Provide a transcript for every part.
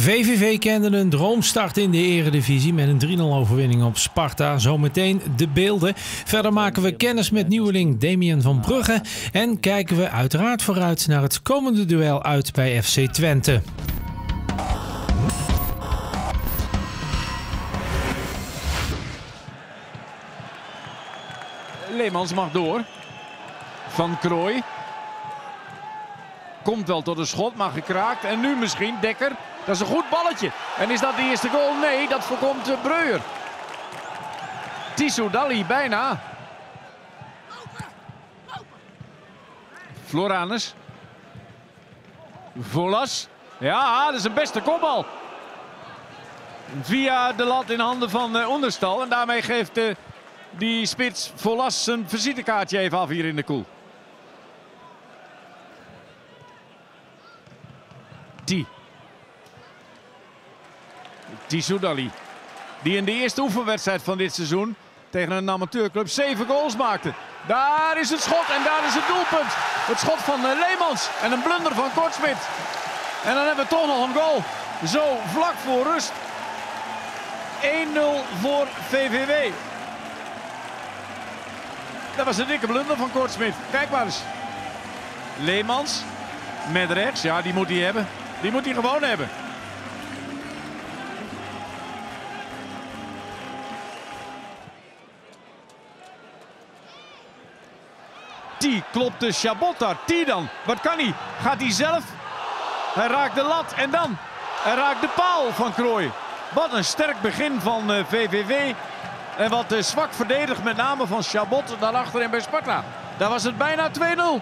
VVV kende een droomstart in de Eredivisie met een 3-0 overwinning op Sparta. Zometeen de beelden. Verder maken we kennis met nieuweling Damian van Brugge en kijken we uiteraard vooruit naar het komende duel uit bij FC Twente. Leemans mag door. Van Krooi. Komt wel tot een schot, maar gekraakt. En nu misschien Dekker. Dat is een goed balletje. En is dat de eerste goal? Nee, dat voorkomt Breuer. Tissoudali bijna. Floranus. Volas. Ja, dat is een beste kopbal. Via de lat in handen van Onderstal. En daarmee geeft die spits Volas zijn visitekaartje even af hier in de koel. Tissoudali. Die in de eerste oefenwedstrijd van dit seizoen tegen een amateurclub 7 goals maakte. Daar is het schot en daar is het doelpunt. Het schot van Leemans en een blunder van Kortsmit. En dan hebben we toch nog een goal. Zo vlak voor rust. 1-0 voor VVV. Dat was een dikke blunder van Kortsmit. Kijk maar eens. Leemans met rechts. Ja, die moet hij hebben. Die moet hij gewoon hebben. Die klopte Chabot daar. Die dan. Wat kan hij? Gaat hij zelf? Hij raakt de lat en dan. Hij raakt de paal van Krooi. Wat een sterk begin van VVV. En wat zwak verdedigd, met name van Chabot daar achterin bij Sparta. Daar was het bijna 2-0.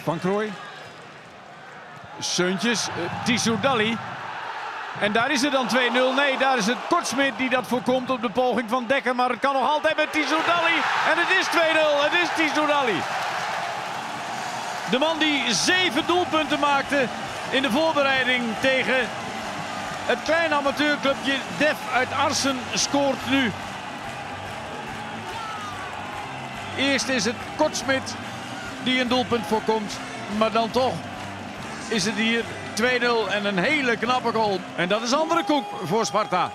Van Krooi. Seuntjes. Tissoudali. En daar is het dan 2-0. Nee, daar is het Kortsmit die dat voorkomt op de poging van Dekker. Maar het kan nog altijd met Tissoudali. En het is 2-0. Het is Tissoudali. De man die 7 doelpunten maakte in de voorbereiding tegen het kleine amateurclubje Def uit Arsen scoort nu. Eerst is het Kortsmit die een doelpunt voorkomt. Maar dan toch is het hier 2-0 en een hele knappe goal. En dat is andere koek voor Sparta.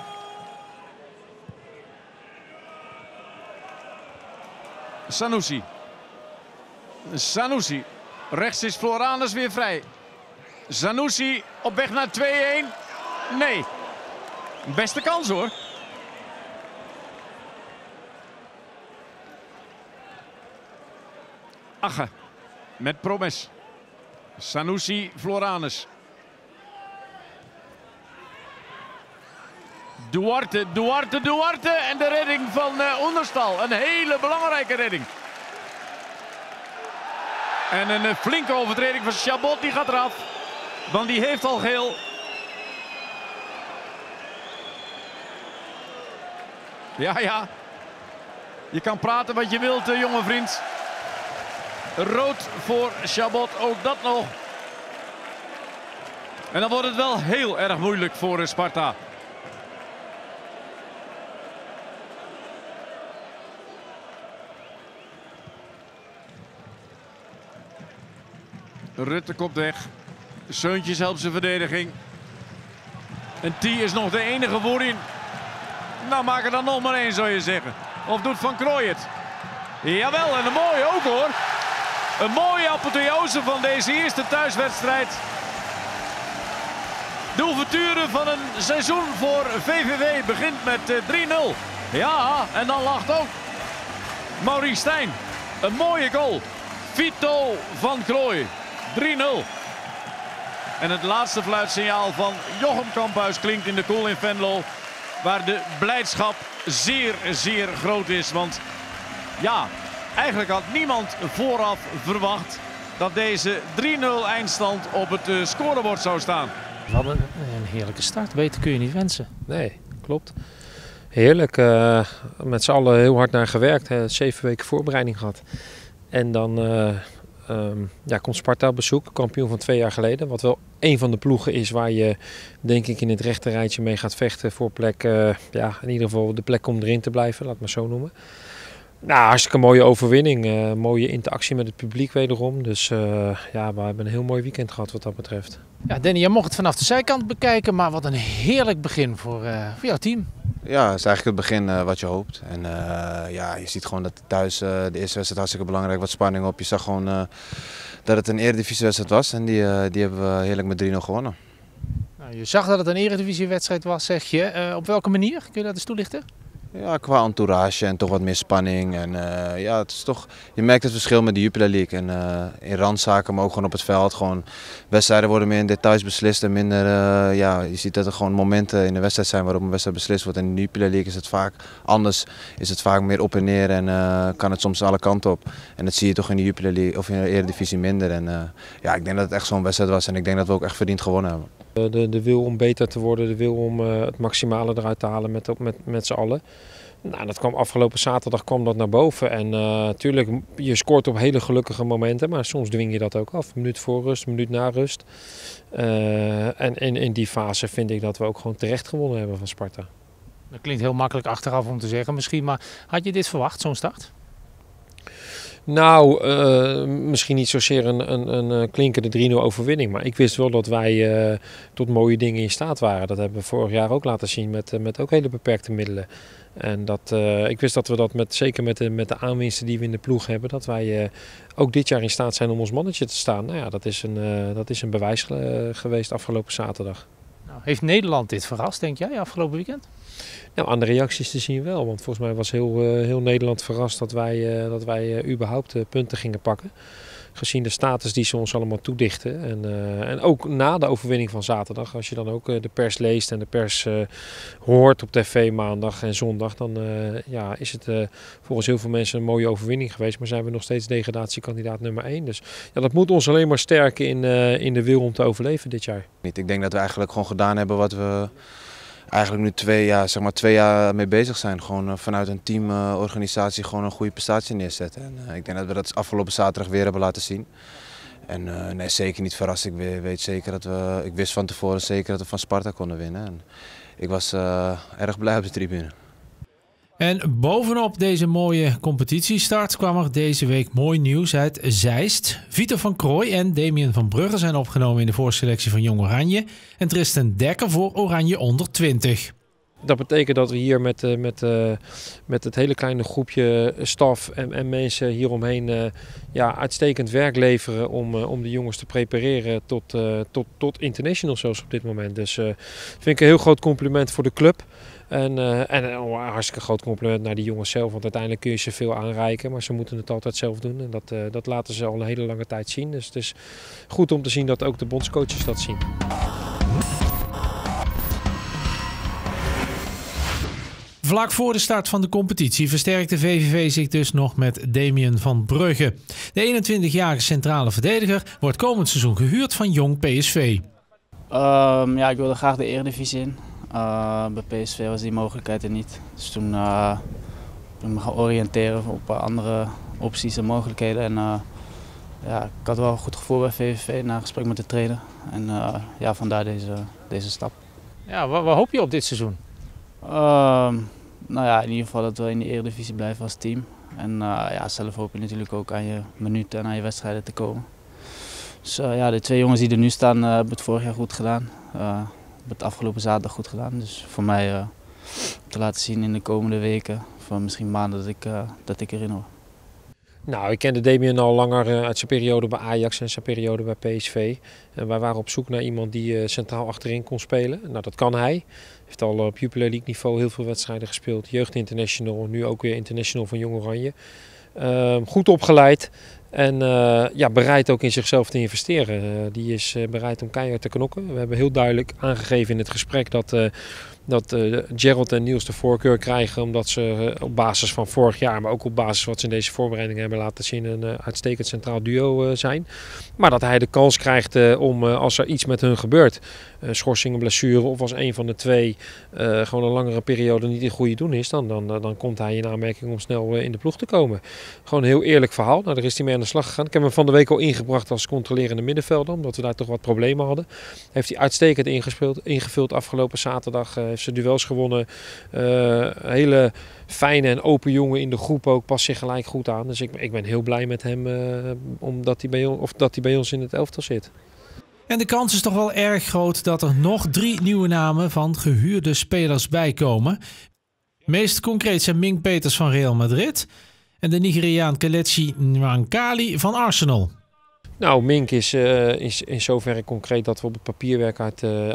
Sanusi. Sanusi. Rechts is Floranus weer vrij. Sanusi op weg naar 2-1. Nee. Beste kans hoor. Agge. Met Promes. Sanusi, Floranus. Duarte. En de redding van Onderstal. Een hele belangrijke redding. En een flinke overtreding van Chabot, die gaat eraf. Want die heeft al geel. Ja. Je kan praten wat je wilt, jonge vriend. Rood voor Chabot, ook dat nog. En dan wordt het wel heel erg moeilijk voor Sparta. Rutte komt weg. Seuntjes helpt zijn verdediging. En T is nog de enige voorin. Nou, maak er dan nog maar één, zou je zeggen. Of doet Van Krooi het? Jawel, en een mooie ook hoor. Een mooie apotheose van deze eerste thuiswedstrijd. De ouverture van een seizoen voor VVV begint met 3-0. Ja, en dan lacht ook Maurice Stijn. Een mooie goal. Vito van Krooi. 3-0. En het laatste fluitsignaal van Jochem Kamphuis klinkt in de koel in Venlo. Waar de blijdschap zeer groot is. Want ja, eigenlijk had niemand vooraf verwacht dat deze 3-0 eindstand op het scorebord zou staan. We hadden een heerlijke start. Beter kun je niet wensen. Nee, klopt. Heerlijk. Met z'n allen heel hard naar gewerkt. 7 weken voorbereiding gehad. En dan komt Sparta op bezoek. Kampioen van 2 jaar geleden. Wat wel een van de ploegen is waar je denk ik in het rechte rijtje mee gaat vechten voor plek. In ieder geval de plek om erin te blijven. Laat maar zo noemen. Nou, hartstikke mooie overwinning. Mooie interactie met het publiek wederom. Dus ja, we hebben een heel mooi weekend gehad wat dat betreft. Ja, Danny, jij mocht het vanaf de zijkant bekijken, maar wat een heerlijk begin voor jouw team. Ja, het is eigenlijk het begin wat je hoopt. En ja, je ziet gewoon dat thuis de eerste wedstrijd hartstikke belangrijk, wat spanning op. Je zag gewoon dat het een eredivisiewedstrijd was en die hebben we heerlijk met 3-0 gewonnen. Nou, je zag dat het een eredivisiewedstrijd was, zeg je. Op welke manier? Kun je dat eens toelichten? Ja, qua entourage en toch wat meer spanning. En ja, het is toch, je merkt het verschil met de Jupiler League. En in randzaken, maar ook gewoon op het veld. Gewoon, wedstrijden worden meer in details beslist en minder. Ja, je ziet dat er gewoon momenten in de wedstrijd zijn waarop een wedstrijd beslist wordt. En in de Jupiler League is het vaak anders. Is het vaak meer op en neer en kan het soms alle kanten op. En dat zie je toch in de Jupiler League of in de Eredivisie minder. En ja, ik denk dat het echt zo'n wedstrijd was en ik denk dat we ook echt verdiend gewonnen hebben. De wil om beter te worden, de wil om het maximale eruit te halen met z'n allen. Nou, dat kwam afgelopen zaterdag dat naar boven. En natuurlijk, je scoort op hele gelukkige momenten, maar soms dwing je dat ook af. Een minuut voor rust, een minuut na rust. En in die fase vind ik dat we ook gewoon terecht gewonnen hebben van Sparta. Dat klinkt heel makkelijk achteraf om te zeggen misschien, maar had je dit verwacht, zo'n start? Nou, misschien niet zozeer een klinkende 3-0 overwinning. Maar ik wist wel dat wij tot mooie dingen in staat waren. Dat hebben we vorig jaar ook laten zien met ook hele beperkte middelen. En ik wist dat we dat zeker met de aanwinsten die we in de ploeg hebben, dat wij ook dit jaar in staat zijn om ons mannetje te staan. Nou ja, dat is een bewijs geweest afgelopen zaterdag. Nou, heeft Nederland dit verrast, denk jij, afgelopen weekend? Nou, aan de reacties te zien wel, want volgens mij was heel Nederland verrast dat wij überhaupt punten gingen pakken. Gezien de status die ze ons allemaal toedichten. En ook na de overwinning van zaterdag, als je dan ook de pers leest en de pers hoort op tv maandag en zondag, dan ja, is het volgens heel veel mensen een mooie overwinning geweest. Maar zijn we nog steeds degradatiekandidaat nummer 1. Dus ja, dat moet ons alleen maar sterken in de wil om te overleven dit jaar. Ik denk dat we eigenlijk gewoon gedaan hebben wat we eigenlijk nu 2 jaar mee bezig zijn. Gewoon vanuit een teamorganisatie gewoon een goede prestatie neerzetten. En ik denk dat we dat afgelopen zaterdag weer hebben laten zien. En nee, zeker niet verrast. Ik weet zeker ik wist van tevoren zeker dat we van Sparta konden winnen. En ik was erg blij op de tribune. En bovenop deze mooie competitiestart kwam er deze week mooi nieuws uit Zeist. Vito van Krooij en Damien van Brugge zijn opgenomen in de voorselectie van Jong Oranje. En Tristan Dekker voor Oranje onder 20. Dat betekent dat we hier met het hele kleine groepje staf en mensen hieromheen ja, uitstekend werk leveren om de jongens te prepareren tot international zoals op dit moment. Dus vind ik een heel groot compliment voor de club. En een hartstikke groot compliment naar die jongens zelf. Want uiteindelijk kun je ze veel aanreiken. Maar ze moeten het altijd zelf doen. En dat laten ze al een hele lange tijd zien. Dus het is goed om te zien dat ook de bondscoaches dat zien. Vlak voor de start van de competitie versterkte VVV zich dus nog met Damien van Brugge. De 21-jarige centrale verdediger wordt komend seizoen gehuurd van Jong PSV. Ja, ik wilde graag de Eredivisie in. Bij PSV was die mogelijkheid er niet. Dus toen ben ik me gaan oriënteren op andere opties en mogelijkheden. En ja, ik had wel een goed gevoel bij VVV na gesprek met de trainer. En ja, vandaar deze stap. Ja, waar hoop je op dit seizoen? Nou ja, in ieder geval dat we in de Eredivisie blijven als team. En ja, zelf hoop je natuurlijk ook aan je minuten en aan je wedstrijden te komen. Dus ja, de 2 jongens die er nu staan hebben het vorig jaar goed gedaan. Hebben het afgelopen zaterdag goed gedaan. Dus voor mij te laten zien in de komende weken, of misschien maanden, dat ik erin hoor. Nou, ik kende Damien al langer uit zijn periode bij Ajax en zijn periode bij PSV. En wij waren op zoek naar iemand die centraal achterin kon spelen. Nou, dat kan hij. Heeft al op Jupiler League niveau heel veel wedstrijden gespeeld. Jeugd international, nu ook weer international van Jong Oranje. Goed opgeleid en ja, bereid ook in zichzelf te investeren. Die is bereid om keihard te knokken. We hebben heel duidelijk aangegeven in het gesprek dat Gerald en Niels de voorkeur krijgen omdat ze op basis van vorig jaar, maar ook op basis wat ze in deze voorbereiding hebben laten zien, een uitstekend centraal duo zijn. Maar dat hij de kans krijgt om als er iets met hun gebeurt, schorsing, blessure of als een van de 2 gewoon een langere periode niet in goede doen is, dan komt hij in aanmerking om snel in de ploeg te komen. Gewoon een heel eerlijk verhaal. Nou, daar is hij mee aan de slag gegaan. Ik heb hem van de week al ingebracht als controlerende middenvelder, omdat we daar toch wat problemen hadden. Heeft hij uitstekend ingevuld afgelopen zaterdag. Heeft heeft zijn duels gewonnen. Hele fijne en open jongen in de groep ook. Past zich gelijk goed aan. Dus ik ben heel blij met hem omdat hij bij ons in het elftal zit. En de kans is toch wel erg groot dat er nog 3 nieuwe namen van gehuurde spelers bijkomen. Meest concreet zijn Mink Peters van Real Madrid en de Nigeriaan Kelechi Nwankali van Arsenal. Nou, Mink is in zoverre concreet dat we op het papierwerk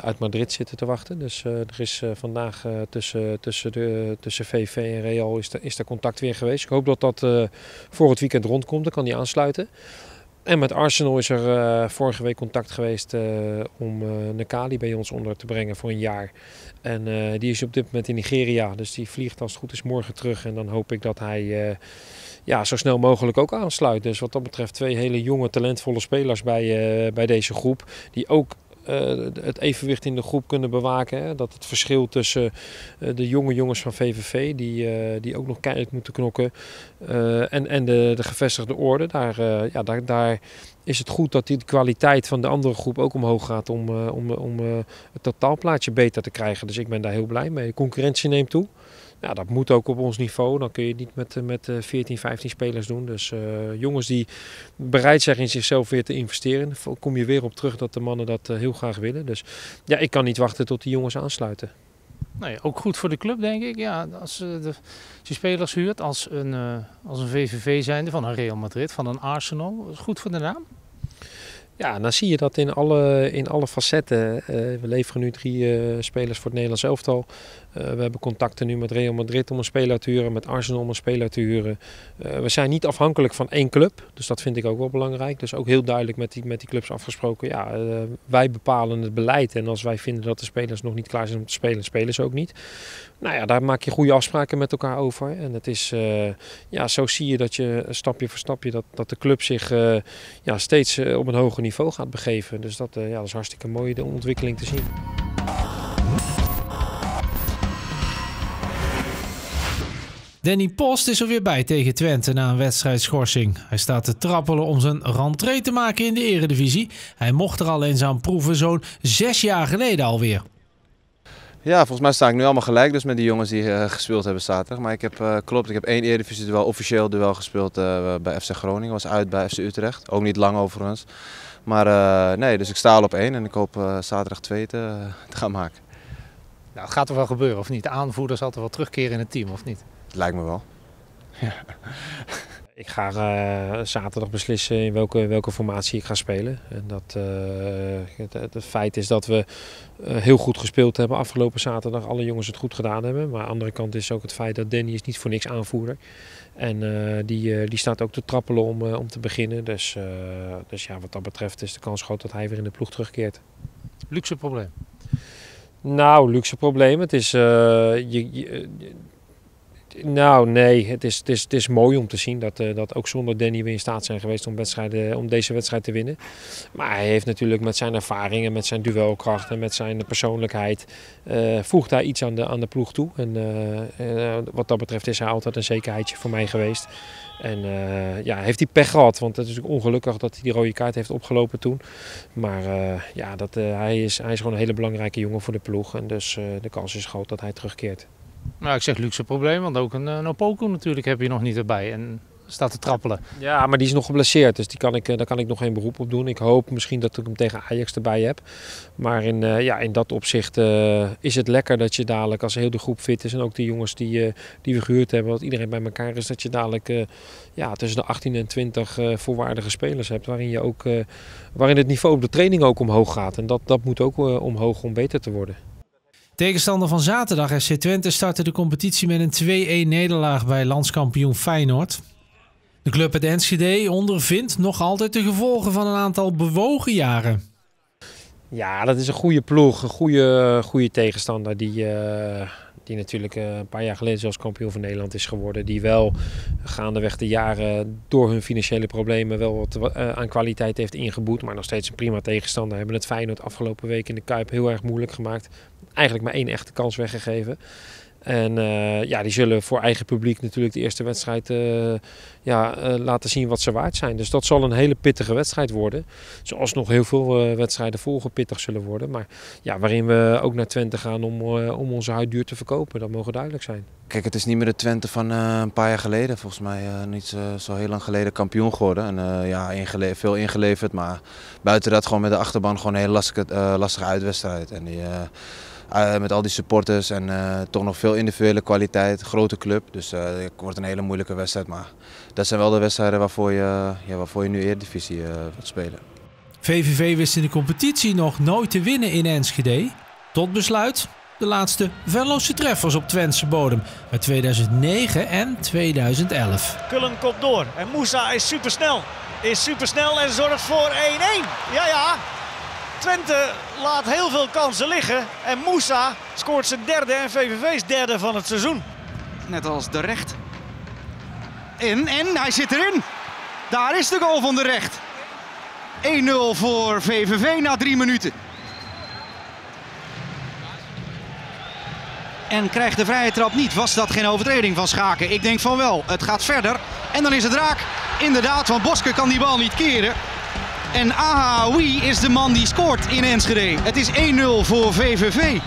uit Madrid zitten te wachten. Dus er is vandaag tussen VV en Real is er contact weer geweest. Ik hoop dat dat voor het weekend rondkomt, dan kan hij aansluiten. En met Arsenal is er vorige week contact geweest om Nkali bij ons onder te brengen voor een jaar. En die is op dit moment in Nigeria, dus die vliegt als het goed is morgen terug. En dan hoop ik dat hij zo snel mogelijk ook aansluit. Dus wat dat betreft 2 hele jonge, talentvolle spelers bij deze groep. Die ook het evenwicht in de groep kunnen bewaken. Hè? Dat het verschil tussen de jonge jongens van VVV, die ook nog keihard moeten knokken, en de gevestigde orde. Daar is het goed dat die kwaliteit van de andere groep ook omhoog gaat om het totaalplaatje beter te krijgen. Dus ik ben daar heel blij mee. De concurrentie neemt toe. Ja, dat moet ook op ons niveau. Dan kun je het niet met 14, 15 spelers doen. Dus jongens die bereid zijn in zichzelf weer te investeren. Dan kom je weer op terug dat de mannen dat heel graag willen. Dus ja, ik kan niet wachten tot die jongens aansluiten. Nee, ook goed voor de club, denk ik. Ja, als je spelers huurt als een VVV zijnde van een Real Madrid, van een Arsenal. Dat is goed voor de naam. Ja, dan zie je dat in alle facetten. We leveren nu 3 spelers voor het Nederlands elftal. We hebben contacten nu met Real Madrid om een speler te huren, met Arsenal om een speler te huren. We zijn niet afhankelijk van één club, dus dat vind ik ook wel belangrijk. Dus ook heel duidelijk met die clubs afgesproken. Ja, wij bepalen het beleid en als wij vinden dat de spelers nog niet klaar zijn om te spelen, spelen ze ook niet. Nou ja, daar maak je goede afspraken met elkaar over. En het is, zo zie je dat je stapje voor stapje dat de club zich steeds op een hoger niveau gaat begeven. Dus dat is hartstikke mooi, de ontwikkeling te zien. Danny Post is er weer bij tegen Twente na een wedstrijdschorsing. Hij staat te trappelen om zijn rentree te maken in de Eredivisie. Hij mocht er al eens aan proeven, zo'n 6 jaar geleden alweer. Ja, volgens mij sta ik nu allemaal gelijk dus met die jongens die gespeeld hebben zaterdag. Maar ik heb 1 Eredivisie duel, officieel duel gespeeld bij FC Groningen. Was uit bij FC Utrecht, ook niet lang overigens. Maar dus ik sta al op 1 en ik hoop zaterdag 2 te gaan maken. Nou, het gaat toch wel gebeuren, of niet? De aanvoerder zal toch wel terugkeren in het team, of niet? Het lijkt me wel. Ja. Ik ga zaterdag beslissen in welke formatie ik ga spelen. En het feit is dat we heel goed gespeeld hebben afgelopen zaterdag. Alle jongens het goed gedaan hebben. Maar aan de andere kant is ook het feit dat Danny is niet voor niks aanvoerder. En die staat ook te trappelen om te beginnen. Dus wat dat betreft is de kans groot dat hij weer in de ploeg terugkeert. Luxe probleem? Nou, luxe probleem. Het is... nee, het is mooi om te zien dat ook zonder Danny we in staat zijn geweest om deze wedstrijd te winnen. Maar hij heeft natuurlijk met zijn ervaringen, met zijn duelkracht en met zijn persoonlijkheid voegt hij iets aan de ploeg toe. En wat dat betreft is hij altijd een zekerheidje voor mij geweest. En heeft hij pech gehad, want het is natuurlijk ongelukkig dat hij die rode kaart heeft opgelopen toen. Maar hij is gewoon een hele belangrijke jongen voor de ploeg en dus de kans is groot dat hij terugkeert. Nou, ik zeg luxe probleem, want ook een Opoku natuurlijk heb je nog niet erbij en staat te trappelen. Ja, maar die is nog geblesseerd, dus daar kan ik nog geen beroep op doen. Ik hoop misschien dat ik hem tegen Ajax erbij heb. Maar in dat opzicht is het lekker dat je dadelijk, als heel de groep fit is en ook de jongens die we gehuurd hebben, dat iedereen bij elkaar is, dat je dadelijk tussen de 18 en 20 volwaardige spelers hebt, waarin het niveau op de training ook omhoog gaat. En dat moet ook omhoog om beter te worden. Tegenstander van zaterdag, FC Twente, startte de competitie met een 2-1 nederlaag bij landskampioen Feyenoord. De club uit Enschede ondervindt nog altijd de gevolgen van een aantal bewogen jaren. Ja, dat is een goede ploeg, een goede tegenstander die natuurlijk een paar jaar geleden zelfs kampioen van Nederland is geworden. Die wel gaandeweg de jaren door hun financiële problemen wel wat aan kwaliteit heeft ingeboet. Maar nog steeds een prima tegenstander. Hebben het Feyenoord afgelopen week in de Kuip heel erg moeilijk gemaakt. Eigenlijk maar 1 echte kans weggegeven. En ja, die zullen voor eigen publiek natuurlijk de eerste wedstrijd laten zien wat ze waard zijn. Dus dat zal een hele pittige wedstrijd worden. Zoals nog heel veel wedstrijden volgen pittig zullen worden. Maar ja, waarin we ook naar Twente gaan om onze huid duur te verkopen. Dat mogen duidelijk zijn. Kijk, het is niet meer de Twente van een paar jaar geleden. Volgens mij niet zo heel lang geleden kampioen geworden. En ja, veel ingeleverd. Maar buiten dat gewoon met de achterban gewoon een hele lastige uitwedstrijd. En die, met al die supporters en toch nog veel individuele kwaliteit. Grote club. Dus het wordt een hele moeilijke wedstrijd. Maar dat zijn wel de wedstrijden waarvoor je nu Eredivisie wilt spelen. VVV wist in de competitie nog nooit te winnen in Enschede. Tot besluit de laatste Venlose treffers op Twentse bodem uit 2009 en 2011. Kullen kopt door en Moussa is supersnel en zorgt voor 1-1. Ja, Twente laat heel veel kansen liggen en Moussa scoort zijn derde en VVV's derde van het seizoen. Net als de Recht. En hij zit erin. Daar is de goal van de Recht. 1-0 voor VVV na 3 minuten. En krijgt de vrije trap niet. Was dat geen overtreding van Schaken? Ik denk van wel. Het gaat verder. En dan is het raak. Inderdaad, Van Boske kan die bal niet keren. En Ahaoui is de man die scoort in Enschede. Het is 1-0 voor VVV.